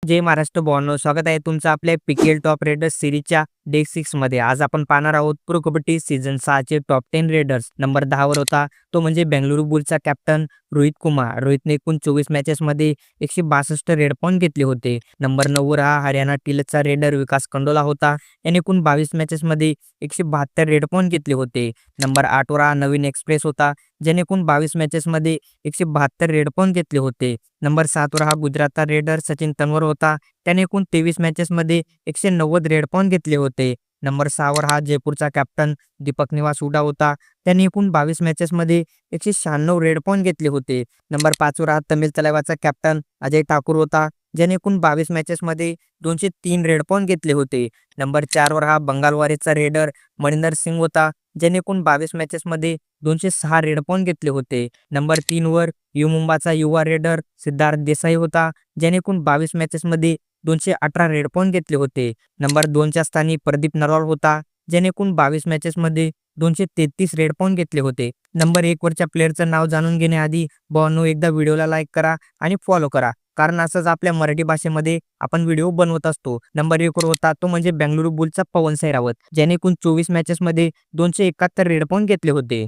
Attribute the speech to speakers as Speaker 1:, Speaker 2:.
Speaker 1: जय महाराष्ट्र भावांनो, स्वागत आहे तुमचं आपल्या पीकेएल टॉप रेडर्स सिरीजच्या डे 6 मध्ये. आज आपण पाहणार आहोत प्रो कबड्डी सीझन 6 चे टॉप 10 रेडर्स. नंबर 10 वर होता तो म्हणजे बेंगळुरू बुल्सचा कॅप्टन रोहित कुमार. रोहितने एकूण 24 मॅचेसमध्ये 162 रेड पॉईंट घेतले होते. नंबर 9 वर हा हरियाणा टिल्सचा रेडर विकास खंडोला होता. याने एकूण 22 मॅचेसमध्ये 172 रेड पॉईंट घेतले होते. नंबर 8 वर हा नवीन एक्सप्रेस होता, ज्याने एकूण 22 मॅचेसमध्ये 172 रेड पॉईंट घेतले होते. नंबर 7 वर हा गुजरातचा रेडर सचिन तन्वर होता. त्याने एकूण 23 मॅचेसमध्ये 190 रेड पॉईंट घेतले होते. नंबर 6 वर हा जयपूरचा कॅप्टन दीपक निवास हुडा होता. त्याने एकूण 22 मॅचेसमध्ये 196 रेड पॉईंट घेतले होते. नंबर 5 वर हा तमिळ तलावाचा कॅप्टन अजय ठाकूर होता, ज्याने एकूण 22 मॅचेसमध्ये 203 रेड पॉईंट घेतले होते. नंबर 4 वर हा बंगाल वॉरियर्सचा रेडर मणिंदर सिंग होता, ज्याने एकूण 22 मॅचेसमध्ये 206 रेड पॉईंट घेतले होते. नंबर 3 वर यू मुंबाचा युवा रेडर सिद्धार्थ देसाई होता, ज्याने एकूण 22 मॅचेसमध्ये 218 रेड पॉईंट घेतले होते. नंबर 2 च्या स्थानी प्रदीप नरवाल होता, ज्याने एकूण 22 मॅचेसमध्ये 233 रेड पॉईंट घेतले होते. नंबर 1 वरच्या प्लेअरचं नाव जाणून घेण्याआधी भावांनो, एकदा व्हिडिओला लाईक करा आणि फॉलो करा, कारण असंच आपल्या मराठी भाषेमध्ये आपण व्हिडिओ बनवत असतो. नंबर 1 वर होता तो म्हणजे बेंगळुरू बुल्सचा पवन साई रावत, ज्याने एकूण 24 मॅचेसमध्ये 271 रेड पॉईंट घेतले होते.